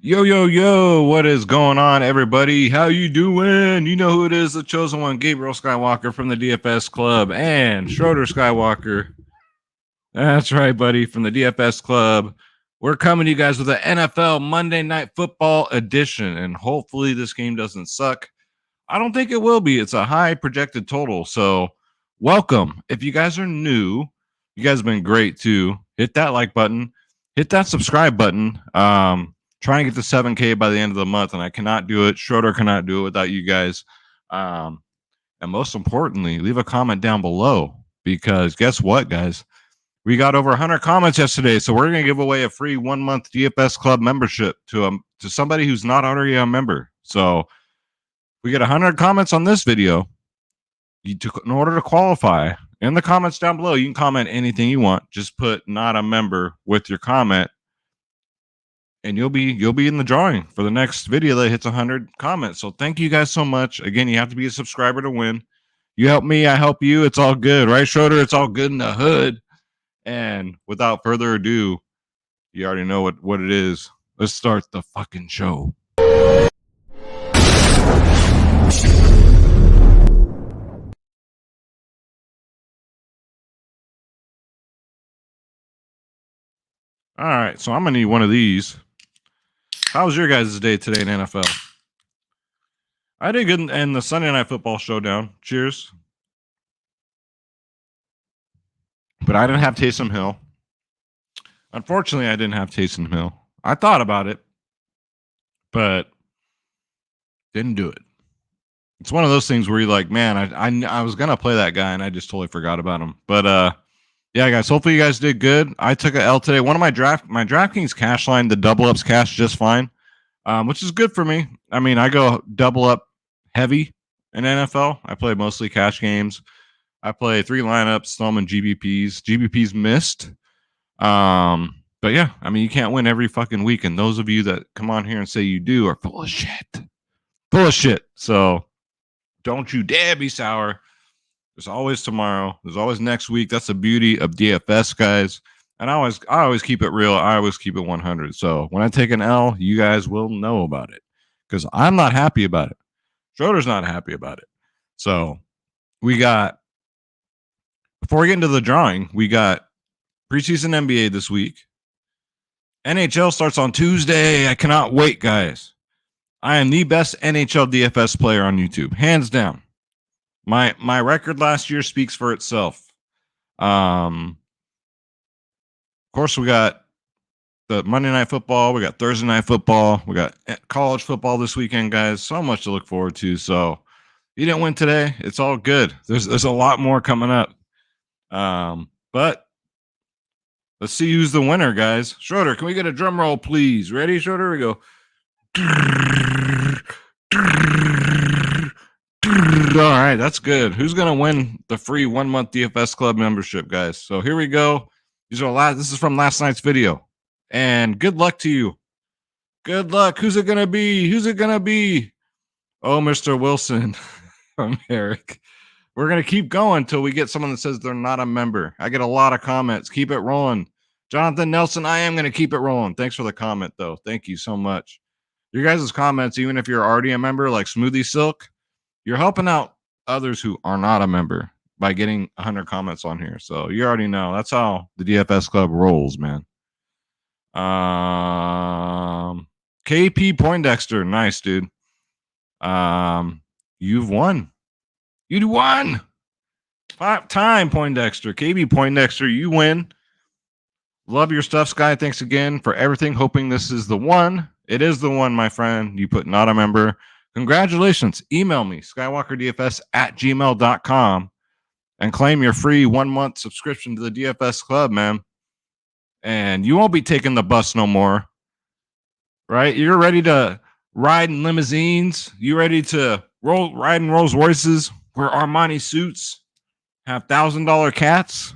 Yo, yo, yo, what is going on, everybody? How you doing? You know who it is, the chosen one, Gabriel Skywalker from the DFS Club, and Schroeder Skywalker. That's right, buddy, from the DFS Club. We're coming to you guys with an NFL Monday Night Football edition, and hopefully this game doesn't suck. I don't think it will be. It's a high projected total, so welcome. If you guys are new, you guys have been great too. Hit that like button, hit that subscribe button. Try and get to 7K by the end of the month, and I cannot do it. Schroeder cannot do it without you guys. And most importantly, leave a comment down below, because guess what, guys? We got over 100 comments yesterday, so we're going to give away a free 1-month DFS Club membership to somebody who's not already a member. So we get 100 comments on this video. In order to qualify, in the comments down below, you can comment anything you want. Just put "not a member" with your comment, and you'll be in the drawing for the next video that hits 100 comments. So thank you guys so much. Again, you have to be a subscriber to win. You help me, I help you. It's all good, right, Schroeder? It's all good in the hood. And without further ado, you already know what it is. Let's start the fucking show. All right, so I'm gonna need one of these. How was your guys' day today in NFL? I did good in the Sunday Night Football Showdown. Cheers. But I didn't have Taysom Hill. Unfortunately, I didn't have Taysom Hill. I thought about it, but didn't do it. It's one of those things where you're like, man, I was gonna play that guy and I just totally forgot about him. But yeah, guys, hopefully you guys did good. I took an L today. One of my DraftKings cash line, the double ups cash just fine, which is good for me. I mean, I go double up heavy in NFL. I play mostly cash games. I play 3 lineups, some in GBPs. GBPs missed. But yeah, I mean, you can't win every fucking week. And those of you that come on here and say you do are full of shit. Full of shit. So don't you dare be sour. There's always tomorrow. There's always next week. That's the beauty of DFS, guys. And I always keep it real. I always keep it 100. So when I take an L, you guys will know about it, because I'm not happy about it. Schroeder's not happy about it. So we got, before we get into the drawing, we got preseason NBA this week. NHL starts on Tuesday. I cannot wait, guys. I am the best NHL DFS player on YouTube, hands down. My record last year speaks for itself. Of course, we got the Monday Night Football. We got Thursday Night Football. We got college football this weekend, guys. So much to look forward to. So you didn't win today. It's all good. There's a lot more coming up. But let's see who's the winner, guys. Schroeder, can we get a drum roll, please? Ready, Schroeder? Here we go. All right, that's good. Who's gonna win the free 1-month DFS Club membership, guys? So here we go. This is from last night's video, and good luck to you. Good luck. Who's it gonna be? Who's it gonna be? Oh, Mr. Wilson from Eric. We're gonna keep going until we get someone that says they're not a member. I get a lot of comments. Keep it rolling. Jonathan Nelson, I am gonna keep it rolling. Thanks for the comment, though. Thank you so much. Your guys' comments, even if you're already a member, like Smoothie Silk, you're helping out others who are not a member by getting 100 comments on here. So you already know. That's how the DFS Club rolls, man. KP Poindexter. Nice, dude. You've won. You won. 5-time Poindexter. KB Poindexter, you win. Love your stuff, Sky. Thanks again for everything. Hoping this is the one. It is the one, my friend. You put not a member. Congratulations. Email me, skywalkerdfs@gmail.com, and claim your free 1-month subscription to the DFS Club, man. And you won't be taking the bus no more, right? You're ready to ride in limousines. You ready to ride in Rolls Royces, wear Armani suits, have $1,000 cats?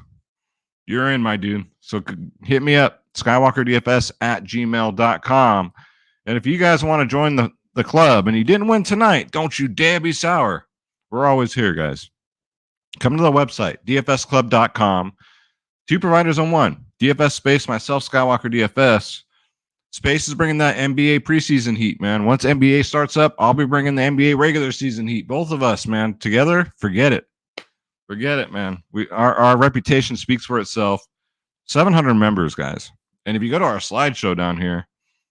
You're in, my dude. So hit me up, skywalkerdfs@gmail.com. And if you guys want to join the club and you didn't win tonight, don't you dare be sour. We're always here, guys. Come to the website, dfsclub.com. 2 providers on one. DFS space, myself, Skywalker DFS. Space is bringing that NBA preseason heat, man. Once NBA starts up, I'll be bringing the NBA regular season heat. Both of us, man, together. Forget it, man. Our reputation speaks for itself. 700 members, guys. And if you go to our slideshow down here,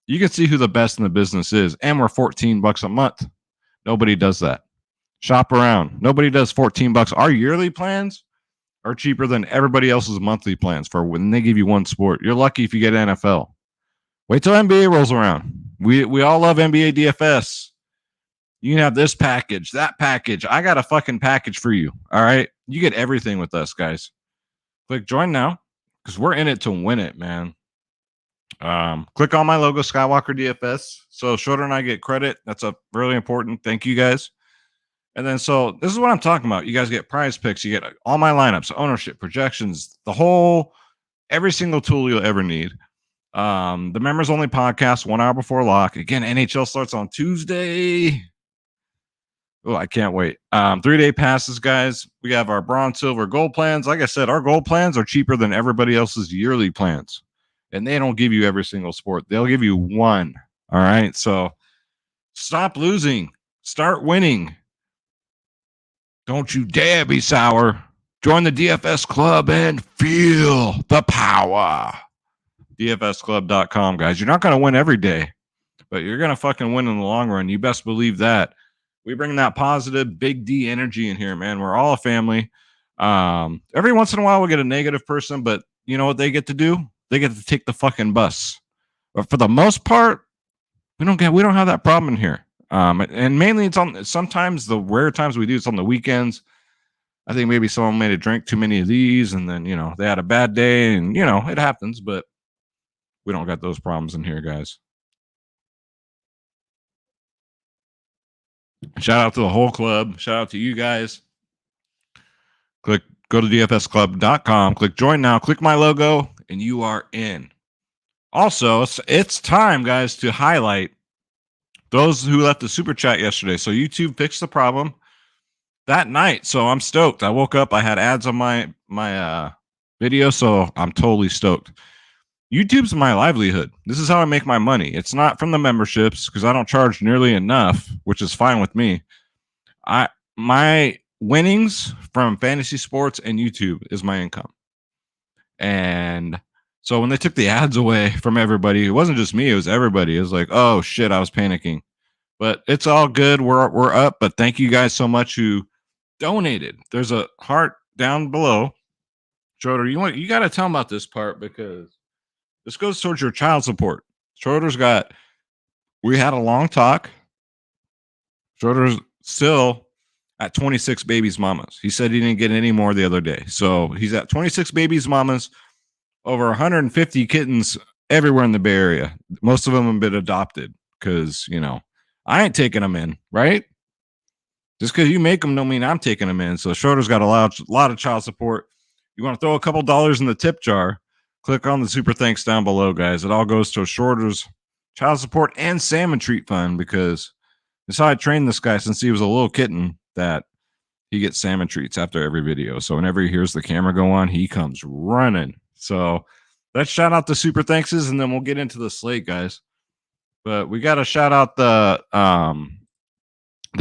you can see who the best in the business is. And we're $14 a month. Nobody does that. Shop around. Nobody does $14. Our yearly plans are cheaper than everybody else's monthly plans for when they give you one sport. You're lucky if you get NFL. Wait till NBA rolls around. We all love NBA DFS. You can have this package, that package. I got a fucking package for you. All right. You get everything with us, guys. Click join now because we're in it to win it, man. Click on my logo, Skywalker DFS. So Shorter and I get credit. That's a really important. Thank you guys. And then, so this is what I'm talking about. You guys get prize picks. You get all my lineups, ownership, projections, every single tool you'll ever need. The members only podcast 1 hour before lock. Again, NHL starts on Tuesday. Oh, I can't wait. 3-day passes, guys. We have our bronze, silver, gold plans. Like I said, our gold plans are cheaper than everybody else's yearly plans. And they don't give you every single sport. They'll give you one. All right. So stop losing. Start winning. Don't you dare be sour. Join the DFS club and feel the power. DFSclub.com, guys. You're not going to win every day, but you're going to fucking win in the long run. You best believe that. We bring that positive big D energy in here, man. We're all a family. Every once in a while, we'll get a negative person, but you know what they get to do? They get to take the fucking bus. But for the most part, we don't have that problem in here. And mainly sometimes the rare times we do, it's on the weekends. I think maybe someone made a drink too many of these and then, they had a bad day and, it happens, but we don't got those problems in here, guys. Shout out to the whole club. Shout out to you guys. Go to dfsclub.com, click join now, click my logo, and you are in. Also, it's time, guys, to highlight those who left the super chat yesterday. So YouTube fixed the problem that night. So I'm stoked. I woke up, I had ads on my video, so I'm totally stoked. YouTube's my livelihood. This is how I make my money. It's not from the memberships because I don't charge nearly enough, which is fine with me. My winnings from fantasy sports and YouTube is my income. And so when they took the ads away from everybody, it wasn't just me, it was everybody. It was like, oh shit, I was panicking. But it's all good. We're up. But thank you guys so much who donated. There's a heart down below. Schroeder, you got to tell them about this part because this goes towards your child support. We had a long talk. Schroeder's still at 26 babies mamas. He said he didn't get any more the other day. So he's at 26 babies mamas, over 150 kittens everywhere in the Bay Area. Most of them have been adopted because, I ain't taking them in, right? Just because you make them don't mean I'm taking them in. So Schroeder's got a lot of child support. You want to throw a couple dollars in the tip jar, click on the super thanks down below, guys. It all goes to Schroeder's child support and salmon treat fund because that's how I trained this guy since he was a little kitten, that he gets salmon treats after every video. So whenever he hears the camera go on, he comes running. So let's shout out the super thankses and then we'll get into the slate, guys. But we got to shout out the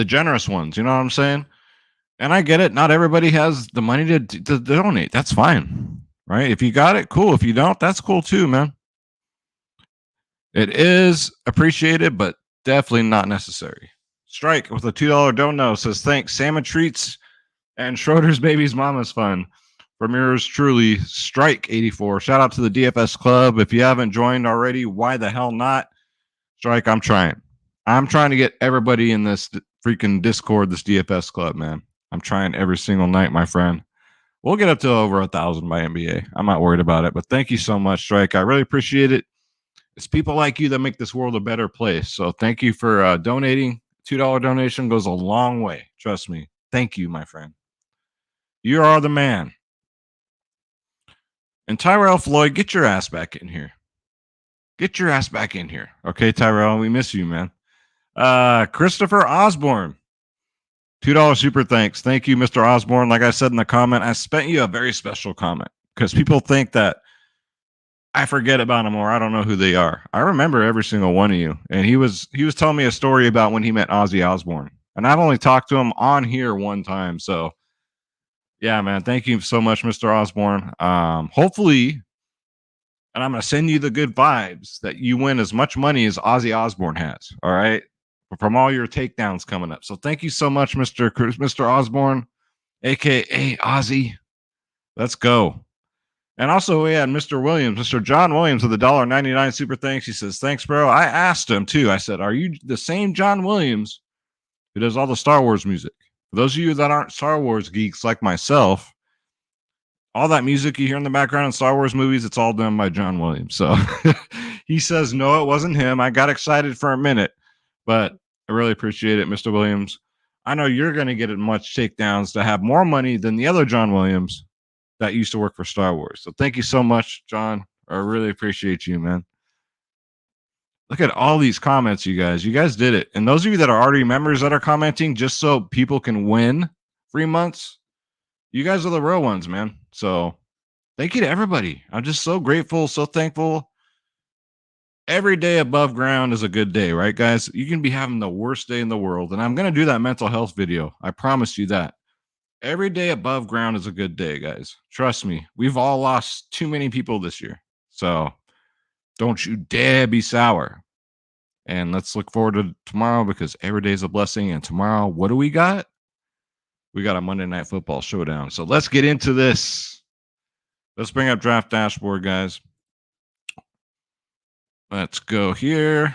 generous ones. You know what I'm saying? And I get it. Not everybody has the money to donate. That's fine. Right? If you got it, cool. If you don't, that's cool too, man. It is appreciated, but definitely not necessary. Strike with a $2 dono says, thanks, salmon treats and Schroeder's Baby's Mama's Fun. From yours truly, Strike 84. Shout out to the DFS Club. If you haven't joined already, why the hell not? Strike, I'm trying. I'm trying to get everybody in this freaking Discord, this DFS Club, man. I'm trying every single night, my friend. We'll get up to over 1,000 by NBA. I'm not worried about it, but thank you so much, Strike. I really appreciate it. It's people like you that make this world a better place. So thank you for donating. $2 donation goes a long way. Trust me. Thank you, my friend. You are the man. And Tyrell Floyd, get your ass back in here. Get your ass back in here. Okay, Tyrell, we miss you, man. Christopher Osborne, $2 super thanks. Thank you, Mr. Osborne. Like I said in the comment, I spent you a very special comment because people think that I forget about them or I don't know who they are. I remember every single one of you. And he was telling me a story about when he met Ozzy Osbourne. And I've only talked to him on here one time. So yeah, man, thank you so much, Mr. Osbourne. Hopefully, and I'm gonna send you the good vibes that you win as much money as Ozzy Osbourne has. All right. From all your takedowns coming up. So thank you so much, Mr. Osbourne, aka Ozzy. Let's go. And also we had Mr. Williams, Mr. John Williams with the $1.99 super thanks. He says, thanks, bro. I asked him too. I said, are you the same John Williams who does all the Star Wars music? For those of you that aren't Star Wars geeks like myself, all that music you hear in the background in Star Wars movies, it's all done by John Williams. So he says, no, it wasn't him. I got excited for a minute, but I really appreciate it, Mr. Williams. I know you're going to get as much takedowns to have more money than the other John Williams that used to work for Star Wars. So thank you so much, John. I really appreciate you, man. Look at all these comments, you guys. You guys did it. And those of you that are already members that are commenting just so people can win free months, you guys are the real ones, man. So thank you to everybody. I'm just so grateful, so thankful. Every day above ground is a good day, right, guys? You can be having the worst day in the world. And I'm going to do that mental health video. I promise you that. Every day above ground is a good day, guys. Trust me. We've all lost too many people this year. So don't you dare be sour. And let's look forward to tomorrow because every day is a blessing. And tomorrow, what do we got? We got a Monday Night Football showdown. So let's get into this. Let's bring up Draft Dashboard, guys. Let's go here.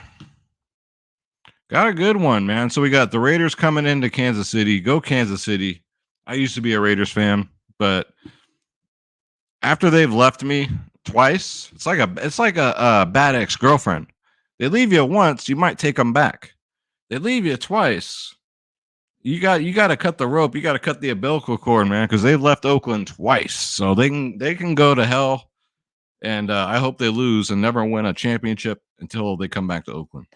Got a good one, man. So we got the Raiders coming into Kansas City. Go Kansas City. I used to be a Raiders fan, but after they've left me twice, it's like a bad ex-girlfriend. They leave you once, you might take them back. They leave you twice. You got to cut the rope. You got to cut the umbilical cord, man, because they've left Oakland twice. So they can go to hell. And I hope they lose and never win a championship until they come back to Oakland.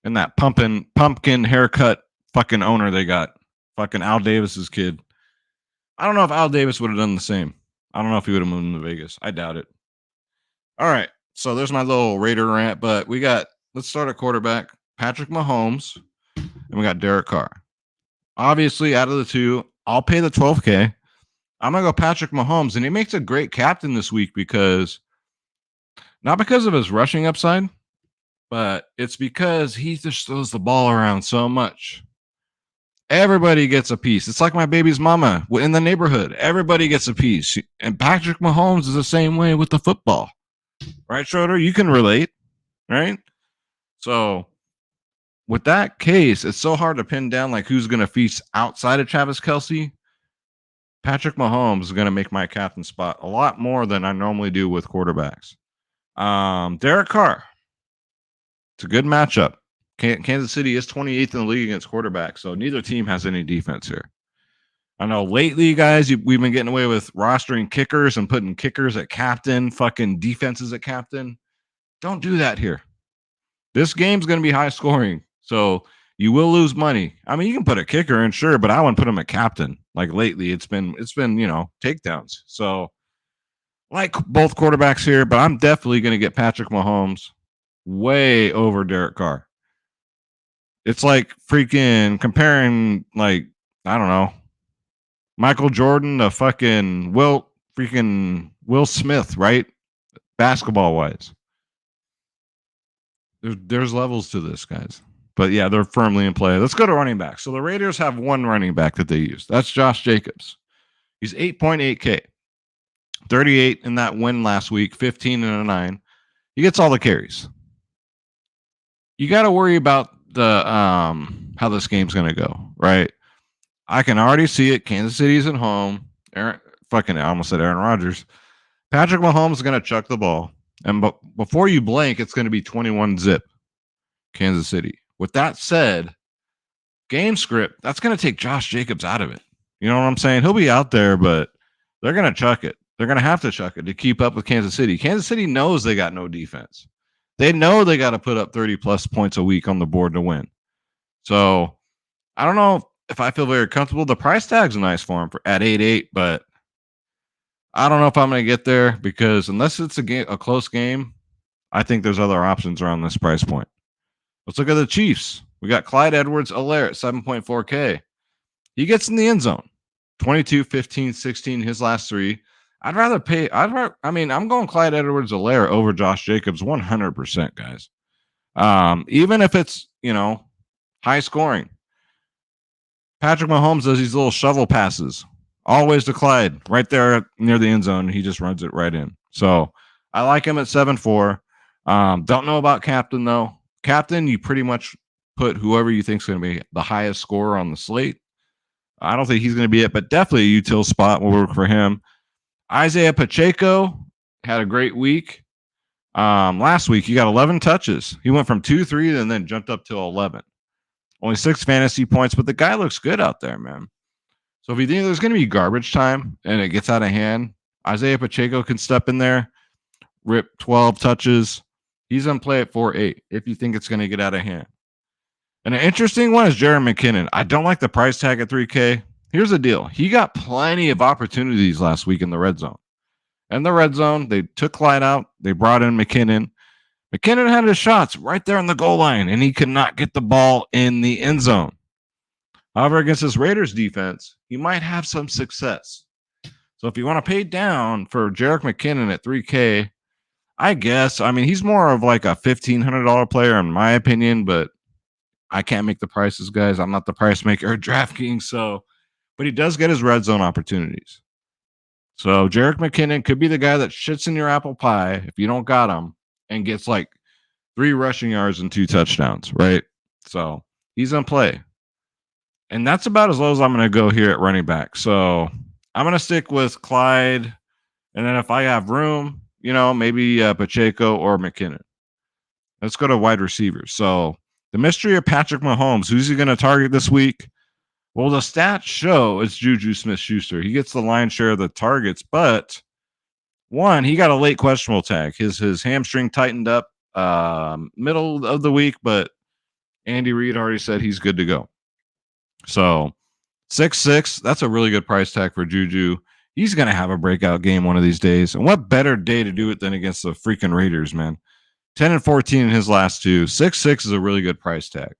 And that pumpkin haircut fucking owner they got. Fucking Al Davis's kid. I don't know if Al Davis would have done the same. I don't know if he would have moved to Vegas. I doubt it. All right. So there's my little Raider rant, but let's start at quarterback. Patrick Mahomes, and we got Derek Carr. Obviously, out of the two, I'll pay the $12K. I'm going to go Patrick Mahomes, and he makes a great captain this week not because of his rushing upside, but it's because he just throws the ball around so much. Everybody gets a piece. It's like my baby's mama in the neighborhood. Everybody gets a piece. And Patrick Mahomes is the same way with the football. Right, Schroeder? You can relate, right? So with that case, it's so hard to pin down like who's going to feast outside of Travis Kelce. Patrick Mahomes is going to make my captain spot a lot more than I normally do with quarterbacks. Derek Carr. It's a good matchup. Kansas City is 28th in the league against quarterbacks, so neither team has any defense here. I know lately, guys, we've been getting away with rostering kickers and putting kickers at captain, fucking defenses at captain. Don't do that here. This game's going to be high scoring, so you will lose money. I mean, you can put a kicker in, sure, but I wouldn't put him at captain. Like lately, it's been takedowns. So like both quarterbacks here, but I'm definitely going to get Patrick Mahomes way over Derek Carr. It's like freaking comparing, like, I don't know, Michael Jordan to fucking Will Smith, right? Basketball wise. There's levels to this, guys. But yeah, they're firmly in play. Let's go to running back. So the Raiders have one running back that they use. That's Josh Jacobs. He's 8.8K. 38 in that win last week, 15 and a 9. He gets all the carries. You got to worry about the how this game's going to go, right? I can already see it. Kansas City's at home. I almost said Aaron Rodgers. Patrick Mahomes is going to chuck the ball. And before you blink, it's going to be 21-zip Kansas City. With that said, game script, that's going to take Josh Jacobs out of it. You know what I'm saying? He'll be out there, but they're going to chuck it. They're going to have to chuck it to keep up with Kansas City. Kansas City knows they got no defense. They know they got to put up 30-plus points a week on the board to win. So I don't know if I feel very comfortable. The price tag's nice for him at 8.8, but I don't know if I'm going to get there because unless it's a close game, I think there's other options around this price point. Let's look at the Chiefs. We got Clyde Edwards-Helaire at 7.4K. He gets in the end zone. 22, 15, 16, his last three. I'm going Clyde Edwards-Helaire over Josh Jacobs 100%, guys. Even if it's, high scoring. Patrick Mahomes does these little shovel passes. Always to Clyde, right there near the end zone. He just runs it right in. So I like him at 7.4. Don't know about Captain, though. Captain, you pretty much put whoever you think is going to be the highest scorer on the slate. I don't think he's going to be it, but definitely a util spot will work for him. Isaiah Pacheco had a great week. Last week, he got 11 touches. He went from 2-3 and then jumped up to 11. Only 6 fantasy points, but the guy looks good out there, man. So if you think there's going to be garbage time and it gets out of hand, Isaiah Pacheco can step in there, rip 12 touches. He's going to play at 4.8 if you think it's going to get out of hand. And an interesting one is Jerick McKinnon. I don't like the price tag at 3K. Here's the deal. He got plenty of opportunities last week in the red zone. In the red zone, they took Clyde out. They brought in McKinnon. McKinnon had his shots right there on the goal line, and he could not get the ball in the end zone. However, against this Raiders defense, he might have some success. So if you want to pay down for Jerick McKinnon at 3K, I guess. He's more of like a $1,500 player in my opinion, but I can't make the prices, guys. I'm not the price maker at DraftKings, but he does get his red zone opportunities. So Jerick McKinnon could be the guy that shits in your apple pie if you don't got him and gets like 3 rushing yards and 2 touchdowns, right? So he's going to play. And that's about as low as I'm going to go here at running back. So I'm going to stick with Clyde. And then if I have room, maybe Pacheco or McKinnon. Let's go to wide receivers. So the mystery of Patrick Mahomes, who's he going to target this week? Well, the stats show it's Juju Smith-Schuster. He gets the lion's share of the targets, but one, he got a late questionable tag. His hamstring tightened up middle of the week, but Andy Reid already said he's good to go. So 6.6, that's a really good price tag for Juju. He's going to have a breakout game one of these days. And what better day to do it than against the freaking Raiders, man? 10 and 14 in his last 2. 6.6 is a really good price tag.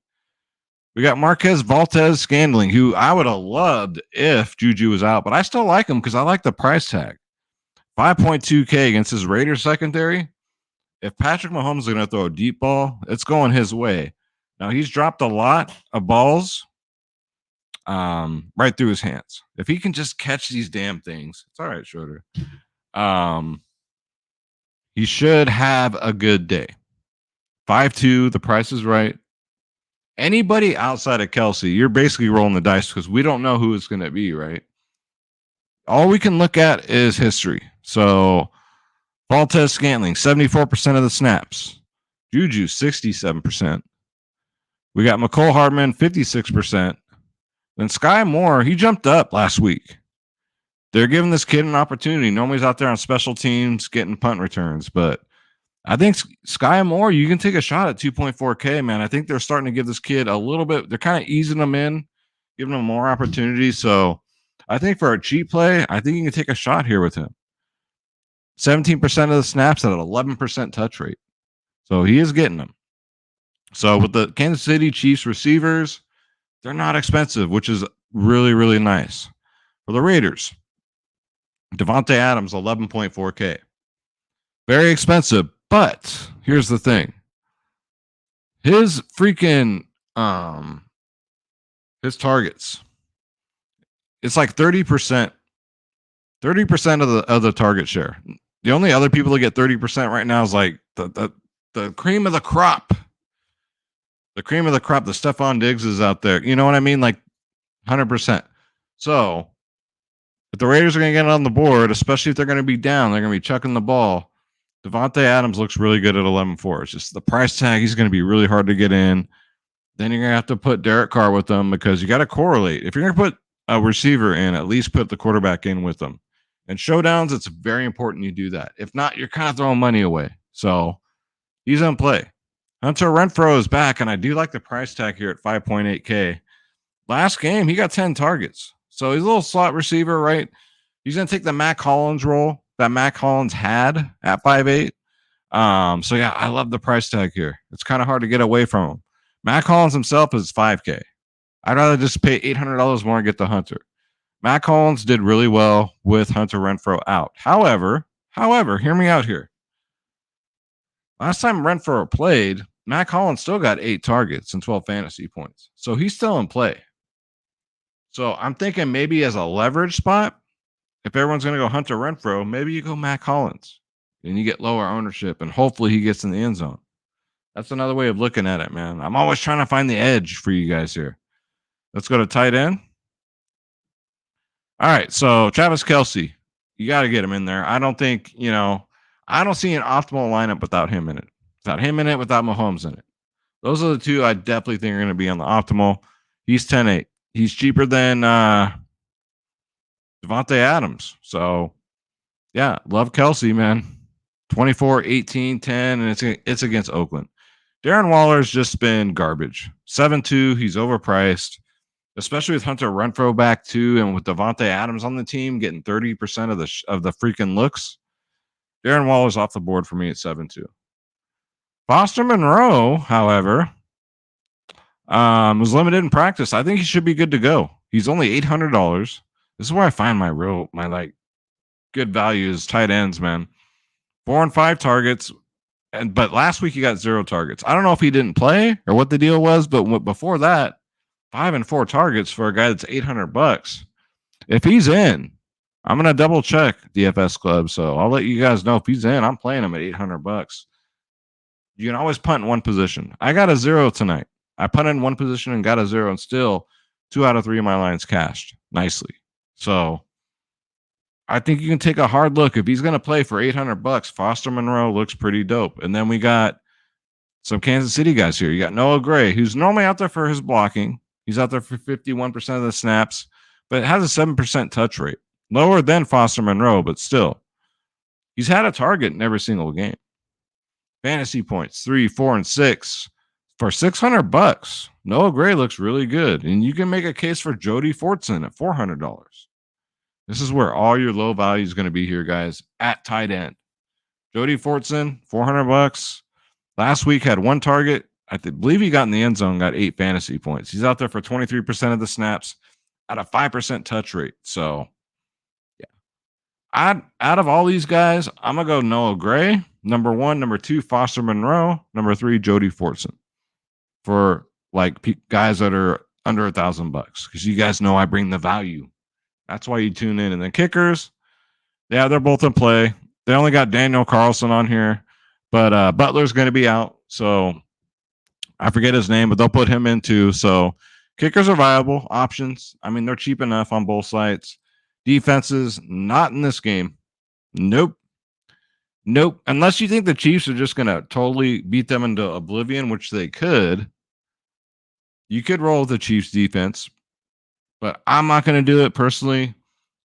We got Marquez Valdes-Scantling, who I would have loved if Juju was out, but I still like him because I like the price tag. 5.2K against his Raiders secondary. If Patrick Mahomes is going to throw a deep ball, it's going his way. Now, he's dropped a lot of balls right through his hands. If he can just catch these damn things, it's all right, Schroeder. He should have a good day. 5.2, the price is right. Anybody outside of Kelsey, you're basically rolling the dice because we don't know who it's going to be, right? All we can look at is history. So, Valdes-Scantling, 74% of the snaps. Juju, 67%. We got McCole Hardman, 56%. Then Sky Moore, he jumped up last week. They're giving this kid an opportunity. Normally he's out there on special teams getting punt returns, but I think Sky Moore, you can take a shot at 2.4K, man. I think they're starting to give this kid a little bit. They're kind of easing him in, giving him more opportunities. So I think for a cheap play, I think you can take a shot here with him. 17% of the snaps at an 11% touch rate. So he is getting them. So with the Kansas City Chiefs receivers, they're not expensive, which is really, really nice. For the Raiders, Devonte Adams, 11.4K. Very expensive, but here's the thing. His freaking his targets, it's like 30%. 30% of the target share. The only other people that get 30% right now is like the cream of the crop. The cream of the crop, the Stephon Diggs is out there. You know what I mean? Like 100%. So if the Raiders are going to get on the board, especially if they're going to be down, they're going to be chucking the ball. Devonte Adams looks really good at 11.4. It's just the price tag. He's going to be really hard to get in. Then you're going to have to put Derek Carr with them because you got to correlate. If you're going to put a receiver in, at least put the quarterback in with them. And showdowns, it's very important you do that. If not, you're kind of throwing money away. So he's on play. Hunter Renfrow is back, and I do like the price tag here at 5.8K. Last game, he got 10 targets. So he's a little slot receiver, right? He's going to take the Mac Hollins role that Mac Hollins had at 5'8". So yeah, I love the price tag here. It's kind of hard to get away from him. Mac Hollins himself is $5K. I'd rather just pay $800 more and get the Hunter. Mac Hollins did really well with Hunter Renfrow out. However, hear me out here. Last time Renfrow played, Mac Hollins still got 8 targets and 12 fantasy points. So he's still in play. So I'm thinking maybe as a leverage spot, if everyone's going to go Hunter Renfrow, maybe you go Mac Hollins and you get lower ownership and hopefully he gets in the end zone. That's another way of looking at it, man. I'm always trying to find the edge for you guys here. Let's go to tight end. All right, so Travis Kelce, you got to get him in there. I don't think, I don't see an optimal lineup without him in it. Without Mahomes in it. Those are the two I definitely think are going to be on the optimal. He's 10-8. He's cheaper than Devonte Adams. So, yeah, love Kelce, man. 24, 18, 10, and it's against Oakland. Darren Waller's just been garbage. 7-2, he's overpriced. Especially with Hunter Renfrow back too, and with Devonte Adams on the team getting 30% of the freaking looks. Darren Waller's off the board for me at 7-2. Foster Monroe, however, was limited in practice. I think he should be good to go. He's only $800. This is where I find my good values, tight ends, man. 4 and 5 targets, but last week he got 0 targets. I don't know if he didn't play or what the deal was, but before that, 5 and 4 targets for a guy that's $800. If he's in, I'm gonna double check DFS Club, so I'll let you guys know if he's in. I'm playing him at $800. You can always punt in one position. I got a 0 tonight. I punted in one position and got a 0, and still 2 out of 3 of my lines cashed nicely. So I think you can take a hard look. If he's gonna play for $800, Foster Monroe looks pretty dope. And then we got some Kansas City guys here. You got Noah Gray, who's normally out there for his blocking. He's out there for 51% of the snaps, but it has a 7% touch rate. Lower than Foster Monroe, but still. He's had a target in every single game. Fantasy points, 3, 4, and 6. For $600, Noah Gray looks really good. And you can make a case for Jody Fortson at $400. This is where all your low value is going to be here, guys, at tight end. Jody Fortson, $400. Last week had 1 target. I believe he got in the end zone, got 8 fantasy points. He's out there for 23% of the snaps at a 5% touch rate. So, yeah. Out of all these guys, I'm going to go Noah Gray, number 1. Number 2, Foster Monroe. Number 3, Jody Fortson. For, guys that are under $1,000. Because you guys know I bring the value. That's why you tune in. And then kickers, yeah, they're both in play. They only got Daniel Carlson on here. But Butler's going to be out. So, I forget his name, but they'll put him in too. So kickers are viable options. I mean, they're cheap enough on both sides. Defenses, not in this game. Nope. Unless you think the Chiefs are just going to totally beat them into oblivion, which they could. You could roll with the Chiefs defense, but I'm not going to do it personally.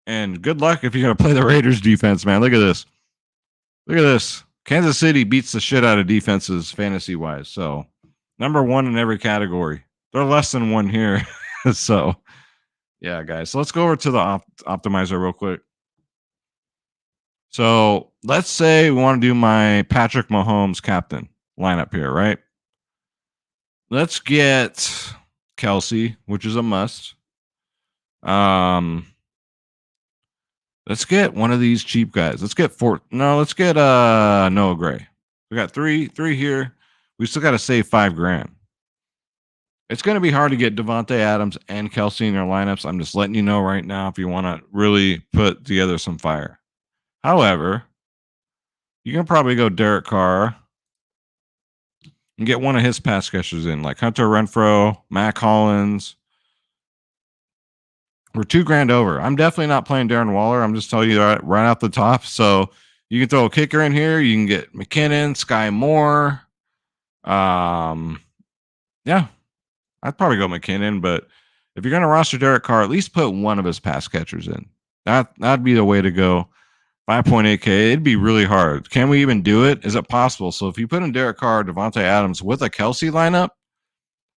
And good luck if you're going to play the Raiders defense, man. Look at this. Kansas City beats the shit out of defenses fantasy-wise. So, number 1 in every category. They're less than 1 here. So, yeah, guys. So let's go over to the optimizer real quick. So let's say we want to do my Patrick Mahomes captain lineup here, right? Let's get Kelce, which is a must. Let's get one of these cheap guys. Let's get Noah Gray. We got three here. We still got to save $5,000. It's going to be hard to get Devonte Adams and Kelce in your lineups. I'm just letting you know right now if you want to really put together some fire. However, you can probably go Derek Carr and get one of his pass catchers in, like Hunter Renfrow, Mac Hollins. We're $2,000 over. I'm definitely not playing Darren Waller. I'm just telling you right off the top. So you can throw a kicker in here. You can get McKinnon, Sky Moore. Yeah, I'd probably go McKinnon, but if you're going to roster Derek Carr, at least put one of his pass catchers in. That'd be the way to go. 5.8K, it'd be really hard. Can we even do it? Is it possible? So if you put in Derek Carr, Devonte Adams with a Kelce lineup,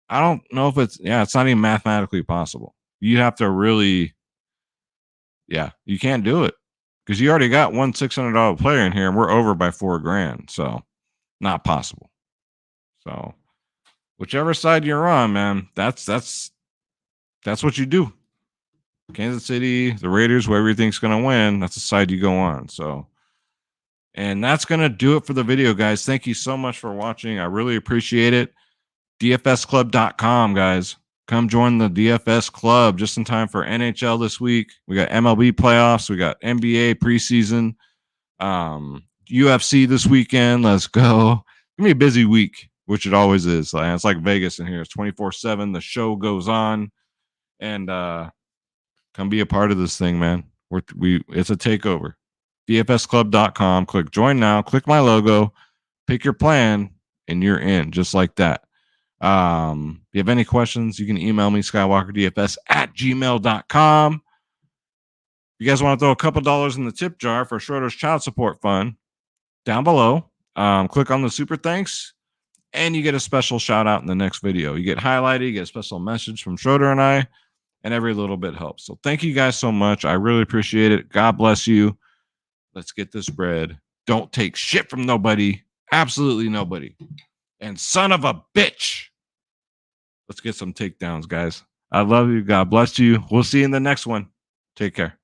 I don't know if it's not even mathematically possible. You have to really Yeah, you can't do it because you already got one $600 player in here, and we're over by $4,000. So not possible. So whichever side you're on, man, that's what you do. Kansas City, the Raiders, whoever you think's going to win, that's the side you go on. So, and that's going to do it for the video, guys. Thank you so much for watching. I really appreciate it. DFSclub.com, guys. Come join the DFS club just in time for NHL this week. We got MLB playoffs. We got NBA preseason. UFC this weekend. Let's go. It's gonna be a busy week, which it always is. It's like Vegas in here. It's 24/7. The show goes on, and come be a part of this thing, man. It's a takeover. DFSclub.com. Click join now. Click my logo. Pick your plan, and you're in, just like that. If you have any questions, you can email me, skywalkerdfs@gmail.com. If you guys want to throw a couple dollars in the tip jar for Schroeder's Child Support Fund, down below, click on the super thanks, and you get a special shout out in the next video. You get highlighted, you get a special message from Schroeder and I, and every little bit helps. So thank you guys so much. I really appreciate it. God bless you. Let's get this bread. Don't take shit from nobody. Absolutely nobody. And son of a bitch. Let's get some takedowns, guys. I love you. God bless you. We'll see you in the next one. Take care.